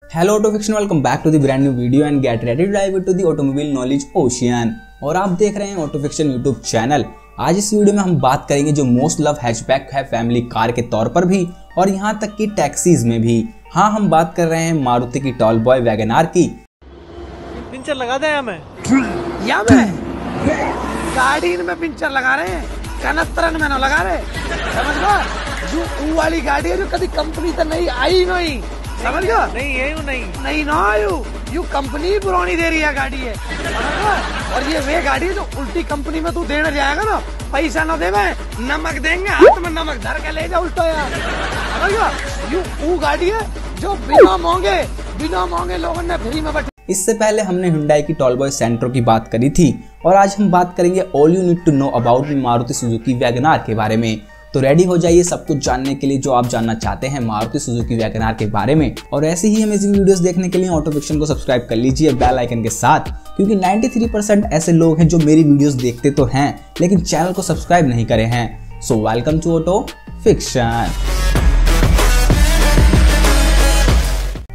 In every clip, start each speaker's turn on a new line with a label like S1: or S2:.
S1: Hello auto fiction, welcome back to the brand new video and get ready to dive into the automobile knowledge ocean. और आप देख रहे हैं auto fiction YouTube channel. आज इस video में हम बात करेंगे जो मोस्ट लव हैचबैक है फैमिली कार के तौर पर भी और यहाँ तक कि टैक्सीज में भी। हाँ, हम बात कर रहे हैं मारुति की टॉल बॉय वैगन आर की।
S2: पिंचर लगा दे हमें
S3: गाड़ी में पिंचर लगा रहे हैं, कनस्तरन में ना लगा रहे। समझ लो, जो वाली गाड़ी है जो कभी कंपनी तो नहीं आई नहीं, समझ गया?
S2: नहीं है
S3: नहीं ना यू कंपनी पुरानी दे रही है गाड़ी है, समझ गया? और ये वे गाड़ी है जो उल्टी कंपनी में तू देने जाएगा ना, पैसा ना देवे, नमक देंगे, हाथ में नमक धर के ले जा उल्टा यार, समझ गया? यू वो गाड़ी है जो बिना मांगे लोगों ने फ्री में बैठी।
S1: इससे पहले हमने हुंडई की टॉल बॉय सेंट्रो की बात करी थी और आज हम बात करेंगे all you need to know about Maruti Suzuki Wagon R के बारे में। तो रेडी हो जाइए सब कुछ जानने के लिए जो आप जानना चाहते हैं मारुति सुजुकी वैगन आर के बारे में। और ऐसे ही अमेजिंग वीडियोस देखने के लिए ऑटो फिक्शन को सब्सक्राइब कर लीजिए बेल आइकन के साथ, क्योंकि 93% ऐसे लोग हैं जो मेरी वीडियोस देखते तो हैं लेकिन चैनल को सब्सक्राइब नहीं करे हैं। So welcome to auto fiction.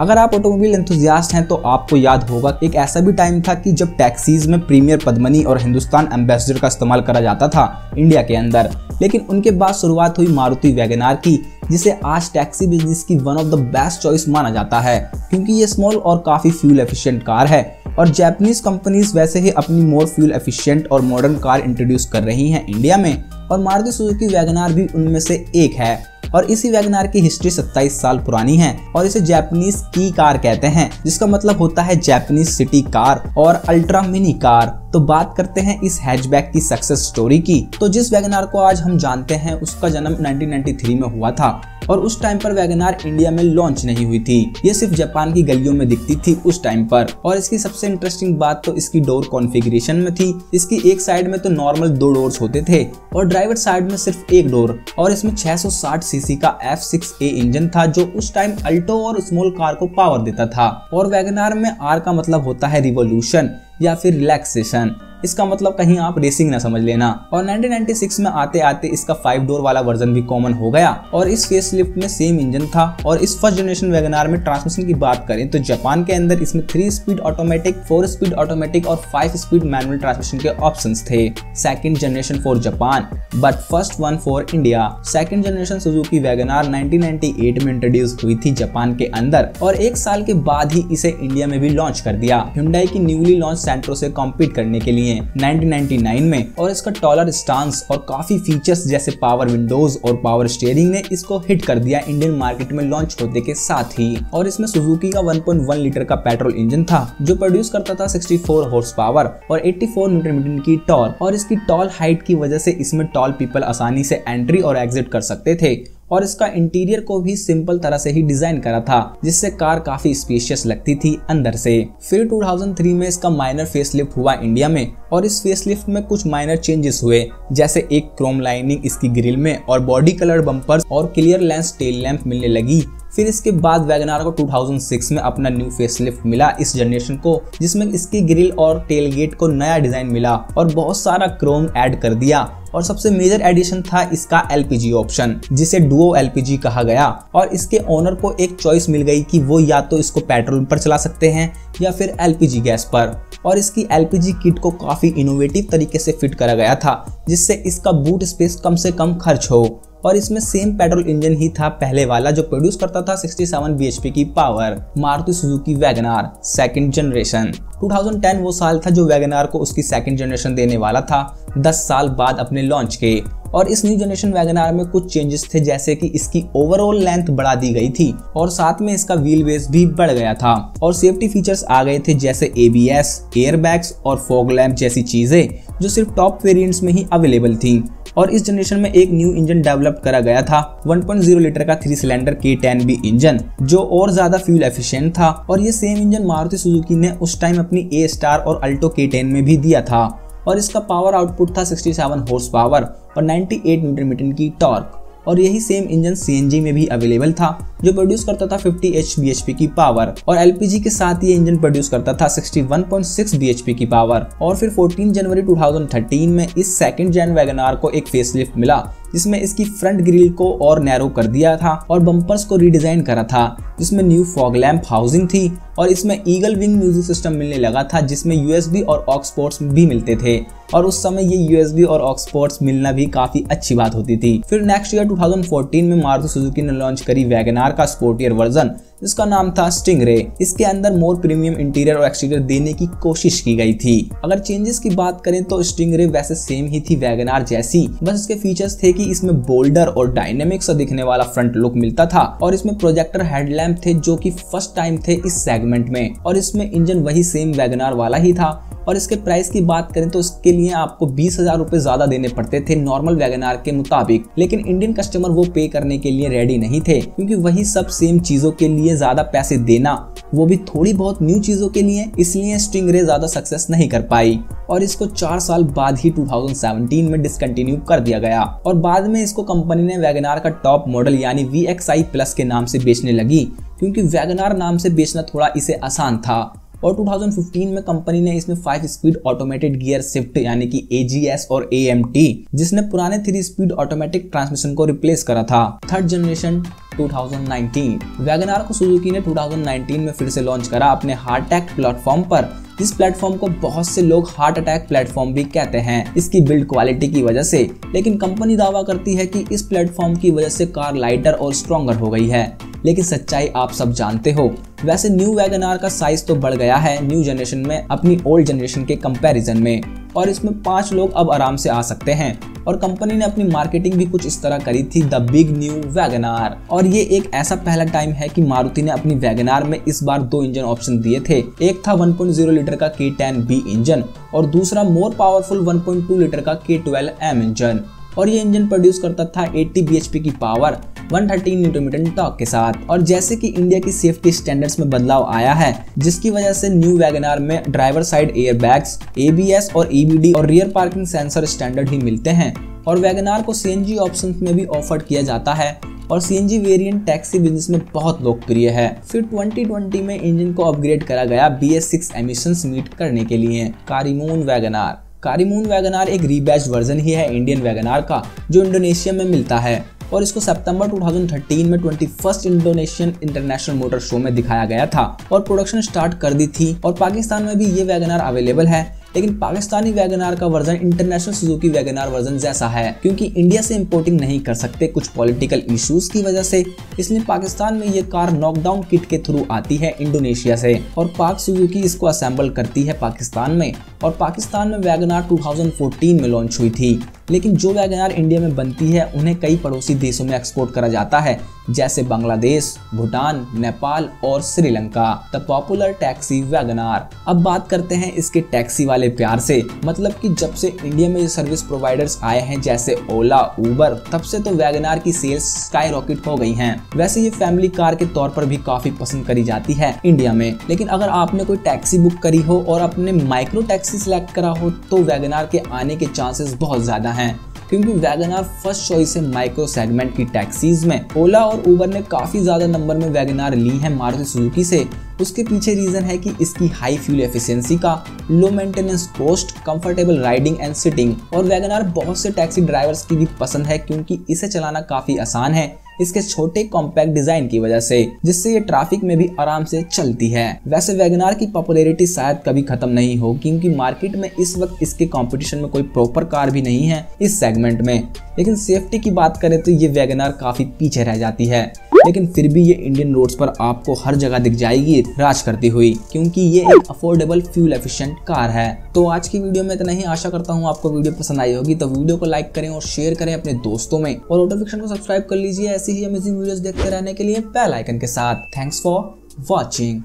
S1: अगर आप ऑटोमोबाइल एंथुसियास्ट हैं तो आपको याद होगा एक ऐसा भी टाइम था कि जब टैक्सीज में प्रीमियर पद्मनी और हिंदुस्तान एम्बेसडर का इस्तेमाल करा जाता था इंडिया के अंदर, लेकिन उनके बाद शुरुआत हुई मारुति वैगन आर की, जिसे आज टैक्सी बिजनेस की one of the best choice माना जाता है क्योंकि ये स्मॉल और काफी फ्यूल एफिशिएंट कार है। और जापानीज कंपनीज वैसे ही अपनी मोर फ्यूल एफिशिएंट और मॉडर्न कार इंट्रोड्यूस कर रही हैं इंडिया में, और मारुति सुजुकी वैगन आर भी उनमें से एक है। और इसी वैगन आर की हिस्ट्री 27 साल पुरानी है और इसे जापानीज की कार कहते हैं, जिसका मतलब होता है जापानीज सिटी कार और अल्ट्रा मिनी कार। तो बात करते हैं इस हैचबैक की सक्सेस स्टोरी की। तो जिस वैगन आर को आज हम जानते हैं उसका जन्म 1993 में हुआ था और उस टाइम पर वैगन आर इंडिया में लॉन्च नहीं हुई थी। ये सिर्फ जापान की गलियों में दिखती थी उस टाइम पर। और इसकी सबसे इंटरेस्टिंग बात तो इसकी डोर कॉन्फ़िगरेशन में थी। इसकी एक साइड में तो नॉर्मल 2 डोर्स होते थे और ड्राइवर साइड में सिर्फ 1 डोर। और इसमें 660 सीसी का F6A इंजन था जो उस टाइम अल्टो और स्मॉल कार को पावर देता था। और वैगन आर में आर का मतलब होता है रिवोल्यूशन या फिर रिलैक्सेशन। इसका मतलब कहीं आप रेसिंग ना समझ लेना। और 1996 में आते आते इसका 5 डोर वाला वर्जन भी कॉमन हो गया और इस फेसलिफ्ट में सेम इंजन था। और इस फर्स्ट जनरेशन वैगन आर में ट्रांसमिशन की बात करें तो जापान के अंदर इसमें 3 स्पीड ऑटोमेटिक, 4 स्पीड ऑटोमेटिक और 5 स्पीड मैनुअल ट्रांसमिशन के ऑप्शंस थे। Second generation for Japan but first one for India. Second generation Suzuki Wagon R 1998 में इंट्रोड्यूस हुई थी जापान के अंदर और 1 साल के बाद ही इसे इंडिया में भी लॉन्च कर दिया हुंडई की न्यूली लॉन्च सेंट्रो से कॉम्पीट करने के लिए 1999 में। और इसका टॉलर स्टांस और काफी फीचर्स जैसे पावर विंडोज और पावर स्टीयरिंग ने इसको हिट कर दिया इंडियन मार्केट में लॉन्च होने के साथ ही। और इसमें सुजुकी का 1.1 लीटर का पेट्रोल इंजन था जो प्रोड्यूस करता था 64 हॉर्स पावर और 84 न्यूटन मीटर की टॉर्क। और इसकी टॉल हाइट की वजह से इसमें टॉल पीपल आसानी से एंट्री और एग्जिट कर सकते थे। और इसका इंटीरियर को भी सिंपल तरह से ही डिजाइन करा था जिससे कार काफी स्पेशियस लगती थी अंदर से। फिर 2003 में इसका माइनर फेसलिफ्ट हुआ इंडिया में और इस फेसलिफ्ट में कुछ माइनर चेंजेस हुए, जैसे एक क्रोम लाइनिंग इसकी ग्रिल में और बॉडी कलर बम्पर्स और क्लियर लेंस टेल लैंप मिलने लगी। फिर इसके बाद वैगन आर को 2006 में अपना न्यू फेसलिफ्ट मिला इस जनरेशन को, जिसमें इसकी ग्रिल और टेलगेट को नया डिजाइन मिला और बहुत सारा क्रोम ऐड कर दिया। और सबसे मेजर एडिशन था इसका LPG ऑप्शन, जिसे डुओ LPG कहा गया। और इसके ओनर को एक चॉइस मिल गई कि वो या तो इसको पेट्रोल पर चला सकते हैं या फिर LPG गैस पर। और इसकी LPG किट को काफी इनोवेटिव तरीके से फिट करा गया था जिससे इसका बूट स्पेस कम से कम खर्च हो। और इसमें सेम पेट्रोल इंजन ही था पहले वाला जो प्रोड्यूस करता था 67 bhp की power. Maruti Suzuki Wagon R second generation 2010 वो साल था जो वैगन आर को उसकी सेकंड जनरेशन देने वाला था 10 साल बाद अपने लॉन्च के। और इस न्यू जनरेशन वैगन आर में कुछ चेंजेस थे, जैसे कि इसकी ओवरऑल लेंथ बढ़ा दी गई थी और साथ में इसका व्हील बेस भी बढ़ गया था। और सेफ्टी फीचर्स आ गए थे जैसे ABS, एयरबैग्स और फॉग लैंप जैसी चीजें जो सिर्फ टॉप वेरिएंट्स में ही अवेलेबल थी। और इस जनरेशन में एक न्यू इंजन डेवलप करा गया था 1.0 लीटर का 3 सिलेंडर K10B इंजन जो और ज्यादा फ्यूल एफिशिएंट था। और ये सेम इंजन मारुति सुजुकी ने उस टाइम अपनी A स्टार और अल्टो K10 में भी दिया था। और इसका पावर आउटपुट था 67 हॉर्स पावर और 98 न्यूटन मीटर की टॉर्क। और यही सेम इंजन CNG में भी अवेलेबल था जो प्रोड्यूस करता था 50 bhp की पावर। और LPG के साथ ये इंजन प्रोड्यूस करता था 61.6 bhp की पावर। और फिर 14 जनवरी 2013 में इस सेकंड जेन वैगन आर को एक फेसलिफ्ट मिला जिसमें इसकी फ्रंट ग्रिल को और नैरो कर दिया था और बम्पर्स को रीडिजाइन करा था, जिसमें न्यू फॉग लैम्प हाउसिंग थी और इसमें ईगल विंग म्यूजिक सिस्टम मिलने लगा था, जिसमें USB और ऑक्स पोर्ट्स भी मिलते थे और उस समय ये USB और ऑक्स पोर्ट्स मिलना भी काफी अच्छी बात होती थी। फिर नेक्स्ट ईयर 2014 में मारुति सुजुकी ने लॉन्च करी वैगनार का स्पोर्टियर वर्जन, जिसका नाम था स्टिंगरे। इसके अंदर मोर प्रीमियम इंटीरियर और एक्सटीरियर देने की कोशिश की गई थी। अगर चेंजेस की बात करें तो स्टिंगरे वैसे सेम ही थी वैगनार जैसी, बस इसके फीचर्स थे कि इसमें बोल्डर और डायनेमिक सा दिखने वाला फ्रंट लुक मिलता था और इसमें प्रोजेक्टर हेडलैम्प थे जो कि फर्स्ट टाइम थे इस सेगमेंट में, और इसमें इंजन वही सेम वैगनार वाला ही था। और इसके प्राइस की बात करें तो इसके लिए आपको 20,000 रुपए ज्यादा देने पड़ते थे नॉर्मल वैगनार के मुताबिक, लेकिन इंडियन कस्टमर वो पे करने के लिए रेडी नहीं थे, क्योंकि वही सब सेम चीजों के लिए ज्यादा पैसे देना, वो भी थोड़ी बहुत न्यू चीजों के लिए, इसलिए स्टिंगरे ज्यादा सक्सेस नहीं कर पाई और इसको 4 साल बाद ही 2017 में डिसकंटिन्यू कर दिया गया। और बाद में इसको कंपनी ने वैगनार का टॉप मॉडल यानी VXI प्लस के नाम से बेचने लगी, क्योंकि वैगनार नाम से बेचना थोड़ा इसे आसान था। और 2015 में कंपनी ने इसमें 5 स्पीड ऑटोमेटेड गियर शिफ्ट यानी कि AGS और AMT, जिसने पुराने 3 स्पीड ऑटोमेटिक ट्रांसमिशन को रिप्लेस करा था। थर्ड जनरेशन 2019 वैगनार को सुजुकी ने 2019 में फिर से लॉन्च करा अपने हार्ट-टेक प्लेटफॉर्म पर, जिस प्लेटफॉर्म को बहुत से लोग हार्ट अटैक प्लेटफॉर्म भी कहते हैं इसकी बिल्ड क्वालिटी की वजह से, लेकिन कंपनी दावा करती है कि इस प्लेटफॉर्म की वजह से कार लाइटर और स्ट्रॉन्गर हो गई है, लेकिन सच्चाई आप सब जानते हो। वैसे न्यू वैगनार का साइज तो बढ़ गया है न्यू जनरेशन में अपनी ओल्ड जनरेशन के कंपैरिजन में, और इसमें 5 लोग अब आराम से आ सकते हैं, और कंपनी ने अपनी मार्केटिंग भी कुछ इस तरह करी थी, द बिग न्यू वैगनार। और ये एक ऐसा पहला टाइम है कि मारुति ने अपनी वैगनार में इस बार 2 इंजन ऑप्शन दिए थे। एक था 1.0 लीटर का K10B इंजन और दूसरा मोर पावरफुल 1.2 लीटर का K12M इंजन, और ये इंजन प्रोड्यूस करता था 80 bhp की पावर 113 न्यूटन टॉर्क के साथ। और जैसे कि इंडिया की सेफ्टी स्टैंडर्ड्स में बदलाव आया है, जिसकी वजह से न्यू वैगनार में driver side air bags, ABS और EBD और रियर पार्किंग सेंसर स्टैंडर्ड ही मिलते हैं, और वैगनार को CNG ऑप्शन में भी ऑफर किया जाता है, और CNG वेरिएंट टैक्सी बिजनेस में बहुत लोकप्रिय है। फिर 2020 में इंजन को अपग्रेड करा गया BS6 एमिशंस मीट करने के लिए। कारिमून वैगनार एक रीबैच वर्जन ही है इंडियन वैगनार का, जो इंडोनेशिया में मिलता है, और इसको सितंबर 2013 में 21st Indonesian international motor show में दिखाया गया था और प्रोडक्शन स्टार्ट कर दी थी। और पाकिस्तान में भी ये वैगनार अवेलेबल है, लेकिन पाकिस्तानी वैगनार का version international Suzuki Wagon R version जैसा है, क्योंकि इंडिया से इंपोर्टिंग नहीं कर सकते कुछ पॉलिटिकल इश्यूज की वजह से, इसलिए पाकिस्तान में ये कार नॉकडाउन किट के थ्रू आती है इंडोनेशिया से, और पाक सुजुकी इसको असेंबल करती है पाकिस्तान में। और पाकिस्तान में वैगनार 2014 में लॉन्च हुई थी, लेकिन जो वैगनार इंडिया में बनती है उन्हें कई पड़ोसी देशों में एक्सपोर्ट करा जाता है, जैसे बांग्लादेश, भूटान, नेपाल और Sri Lanka. The popular taxi WagonR. अब बात करते हैं इसके टैक्सी वाले प्यार से, मतलब कि जब से इंडिया में ये सर्विस प्रोवाइडर्स आए हैं जैसे ओला, उबर, तब से तो वैगनार की सेल्स स्काई रॉकेट हो गई हैं। वैसे ये फैमिली कार के तौर पर भी काफी पसंद करी जाती है इंडिया में, लेकिन अगर आपने कोई टैक्सी बुक करी हो और अपने माइक्रो टैक्सी सिलेक्ट करा हो तो वैगनार के आने के चांसेस बहुत ज्यादा हैं, क्योंकि वैगनार फर्स्ट चॉइस है माइक्रो सेगमेंट की टैक्सीज में। ओला और उबर ने काफी ज्यादा नंबर में वैगनार ली है मारुति सुजुकी से। उसके पीछे रीजन है कि इसकी हाई फ्यूल एफिशिएंसी का, low maintenance cost, comfortable riding and sitting, और वैगनार बहुत से टैक्सी ड्राइवर्स की भी पसंद है क्योंकि इसे चलाना काफी आसान है इसके छोटे कॉम्पैक्ट डिजाइन की वजह से, जिससे ये ट्रैफिक में भी आराम से चलती है। वैसे वैगनार की पॉपुलैरिटी शायद कभी खत्म नहीं हो, क्योंकि मार्केट में इस वक्त इसके कंपटीशन में कोई प्रॉपर कार भी नहीं है इस सेगमेंट में, लेकिन सेफ्टी की बात करें तो ये वैगनार काफी पीछे रह जाती है, लेकिन फिर भी ये इंडियन रोड्स पर आपको हर जगह दिख जाएगी राज करती हुई, क्योंकि ये एक अफोर्डेबल फ्यूल एफिशिएंट कार है। तो आज की वीडियो में इतना ही। आशा करता हूँ आपको वीडियो पसंद आई होगी, तो वीडियो को लाइक करें और शेयर करें अपने दोस्तों में, और नोटिफिकेशन को सब्सक्राइब कर लीजिए ऐसी ही अमेजिंग वीडियोस देखते रहने के लिए बेल आइकन के साथ। Thanks for watching.